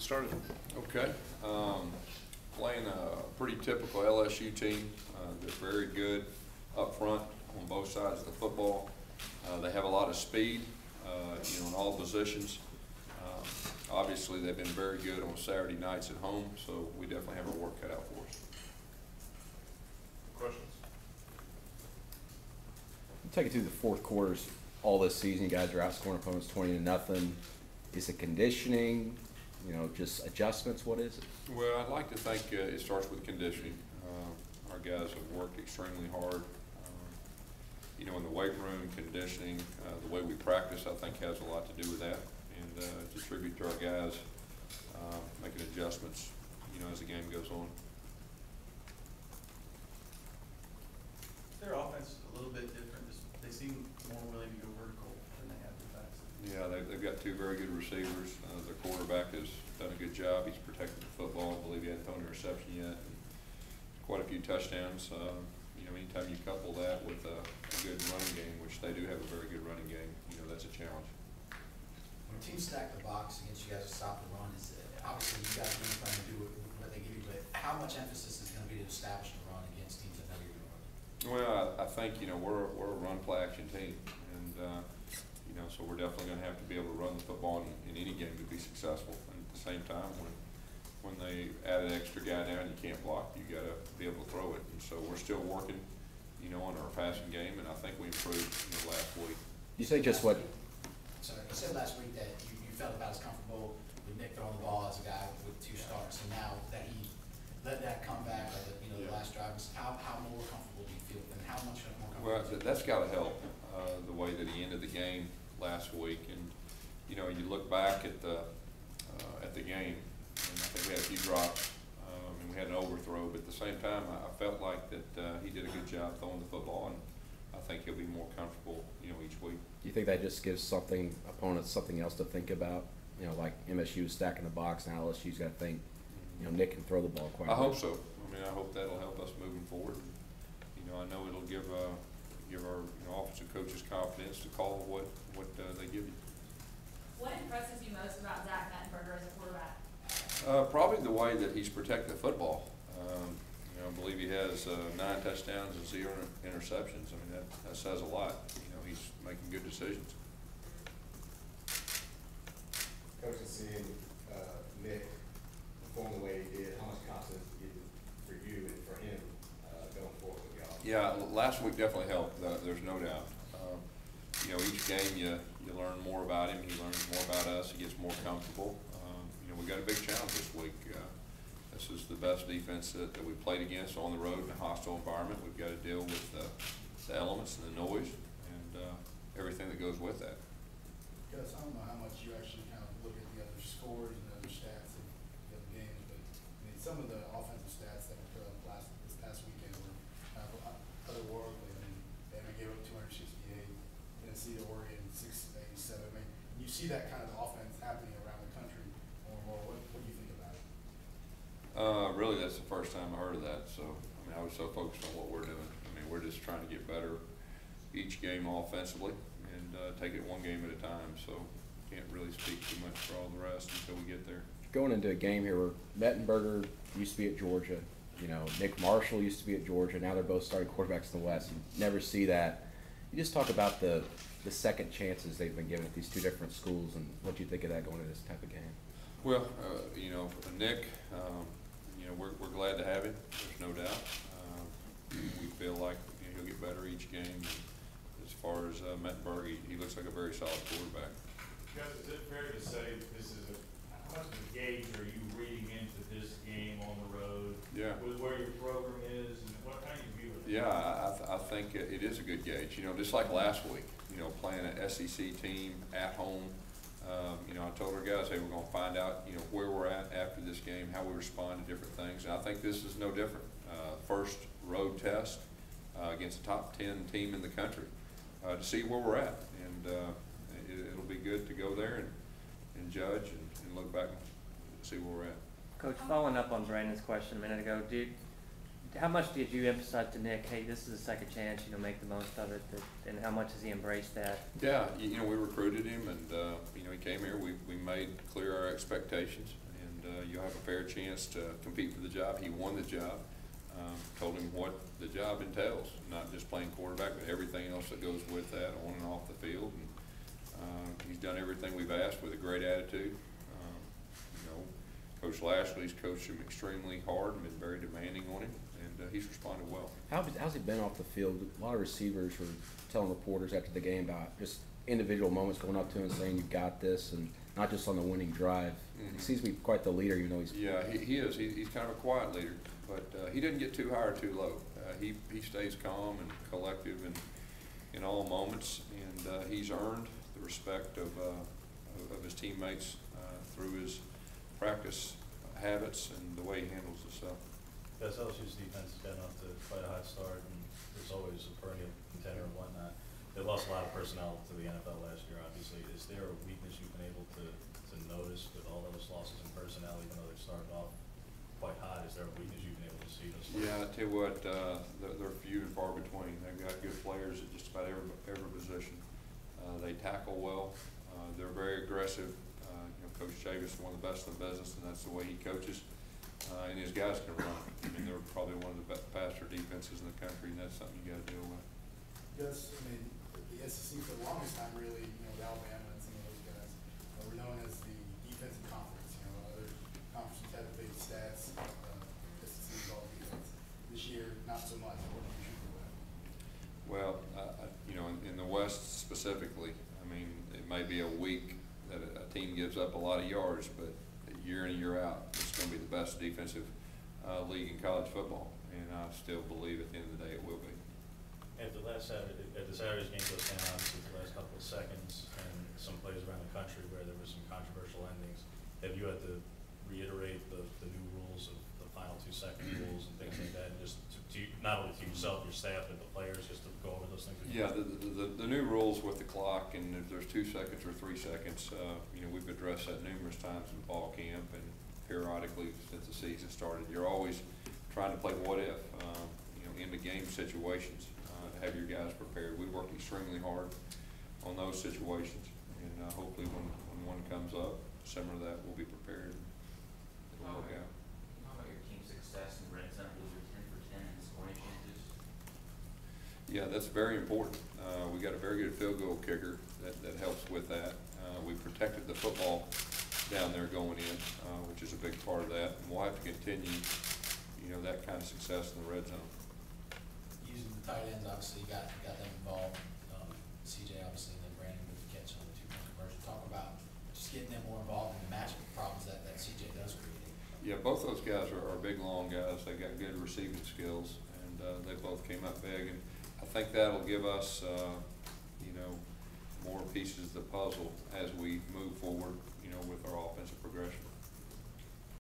started. Okay. Playing a pretty typical LSU team. They're very good up front on both sides of the football. They have a lot of speed, in all positions. Obviously, they've been very good on Saturday nights at home, so we definitely have our work cut out for us. Questions? Take it through the fourth quarters all this season. You guys are outscoring opponents 20-0. Is it conditioning? Just adjustments? What is it? Well, I'd like to think it starts with conditioning. Our guys have worked extremely hard. In the weight room, conditioning, the way we practice, I think has a lot to do with that. And it's a tribute to our guys making adjustments, as the game goes on. Their offense is a little bit different. They seem more willing to go vertical than they have defensive. Yeah, they've got two very good receivers. Their quarterback has done a good job. He's protected the football. I believe he hasn't thrown a interception yet. And quite a few touchdowns. Anytime you couple that with a good running game, which they do have a very good running game, that's a challenge. When teams stack the box against you guys to stop the run, obviously you guys are going to try to do what they give you, but how much emphasis is going to be to establish the run against teams that know you're going to run? Well, I think we're a run play action team, and so we're definitely going to have to be able to run the football in any game to be successful. And at the same time, when they add an extra guy down, you can't block. You got to be able to throw it. And so we're still working, on our passing game, and I think we improved last week. You say just what? Sorry, you said last week that you felt about as comfortable with Nick throwing the ball as a guy with two starts, and now that he let that come back, the last drive, how more comfortable do you feel, and how much more comfortable? Well, that's got to help the way that he ended the game last week, and you look back at the game, and I think we had a few drops, and we had an overthrow, but at the same time, I felt like that he did a good job throwing the football, and I think he'll be more comfortable, each week. Do you think that just gives opponents something else to think about? Like MSU is stacking the box, now LSU's got to think, Nick can throw the ball quite well. I hope so. I hope that'll help us moving forward. I know it'll give our offensive coaches confidence to call what they give you. What impresses you most about Zach Mettenberger as a quarterback? Probably the way that he's protected the football. I believe he has 9 touchdowns and 0 interceptions. That says a lot. He's making good decisions. Coach, and seeing Nick perform the way he did, how much confidence did it for you and for him going forward with y'all? Yeah, last week definitely helped. There's no doubt. Each game you learn more about him. He learns more about us. He gets more comfortable. We got a big challenge this week. This is the best defense that we played against on the road in a hostile environment. We've got to deal with the elements and the noise and everything that goes with that. Gus, I don't know how much you actually kind of look at the other scores and other stats of the other games, but some of the offensive stats that were put up this past weekend were otherworldly. They gave up 268. Tennessee to Oregon 687. You see that kind of offense happening around the country more and more. What do you think about it? Really, that's the first time I heard of that. So, I was so focused on what we're doing. We're just trying to get better each game offensively and take it one game at a time. So, can't really speak too much for all the rest until we get there. Going into a game here where Mettenberger used to be at Georgia, Nick Marshall used to be at Georgia. Now they're both starting quarterbacks in the West. You never see that. You just talk about the second chances they've been given at these two different schools, and what do you think of that going into this type of game? Well, Nick, we're glad to have him. There's no doubt. We feel like he'll get better each game. As far as Mettenberger, he looks like a very solid quarterback. Gus, is it fair to say this is how much of a gauge are you reading into this game on the road? Yeah. With where your program is, and how do you view it? Yeah, I think it is a good gauge. Just like last week, playing an SEC team at home. I told our guys, hey, we're going to find out, where we're at after this game, how we respond to different things. And I think this is no different. First road test against a top 10 team in the country to see where we're at. And it'll be good to go there and judge and look back and see where we're at. Coach, following up on Brandon's question a minute ago, how much did you emphasize to Nick, hey, this is a second chance, make the most of it, and how much has he embraced that? Yeah, we recruited him, and he came here. We made clear our expectations, and you'll have a fair chance to compete for the job. He won the job. Told him what the job entails, not just playing quarterback, but everything else that goes with that on and off the field. And he's done everything we've asked with a great attitude. You know, Coach Lashley's coached him extremely hard and been very demanding on him, and he's responded well. How's he been off the field? A lot of receivers were telling reporters after the game about just individual moments going up to him and saying, "You got this," and not just on the winning drive. He seems to be quite the leader, even though he's... Yeah, he is. He's kind of a quiet leader, but he doesn't get too high or too low. He stays calm and collective in all moments, and he's earned the respect of his teammates through his practice habits and the way he handles the stuff. Gus, LSU's defense has gotten off to quite a hot start, and there's always a perennial contender and whatnot. They lost a lot of personnel to the NFL last year, obviously. Is there a weakness you've been able to notice with all those losses in personnel, even though they're starting off quite hot? Is there a weakness you've been able to see? Yeah, I tell you what, they're few and far between. They've got good players at just about every position. They tackle well. They're very aggressive. You know, Coach Chavis is one of the best in the business, and that's the way he coaches. And his guys can run. I mean, they're probably one of the faster defenses in the country, and that's something you got to deal with. Gus, I mean, the SEC for the longest time, really, you know, with Alabama and some of those guys, were known as the defensive conference. You know, other conferences had the big stats. SEC is all defense. This year, not so much. What do you think of that? Well, you know, in the West specifically, I mean, it may be a week that a team gives up a lot of yards, but year in and year out, it's going to be the best defensive league in college football, and I still believe at the end of the day it will be. After the Saturday's game goes down, obviously the last couple of seconds, and some plays around the country where there were some controversial endings, have you had to reiterate the new rules of the final 2-second rules and things like that, and just to not only to yourself, your staff, but the players, just to go over those things? Yeah, the new rules with the clock, and if there's 2 seconds or 3 seconds, you know, we've addressed that numerous times in fall camp and periodically since the season started. You're always trying to play what if, you know, in the game situations. Have your guys prepared. We worked extremely hard on those situations, and hopefully when one comes up similar to that, we'll be prepared. It'll work out. How about your team's success in red zone? Those are 10 for 10 in scoring chances. Yeah, that's very important. We got a very good field goal kicker that helps with that. We protected the football down there going in, which is a big part of that. And we'll have to continue, you know, that kind of success in the red zone. Using the tight ends, obviously, you got them involved. CJ, obviously, and then Brandon with the catch on the 2-point conversion. Talk about just getting them more involved in the matchup problems that CJ does create. Yeah, both those guys are big, long guys. They got good receiving skills, and they both came up big. And I think that'll give us, you know, more pieces of the puzzle as we move forward, you know, with our offensive progression.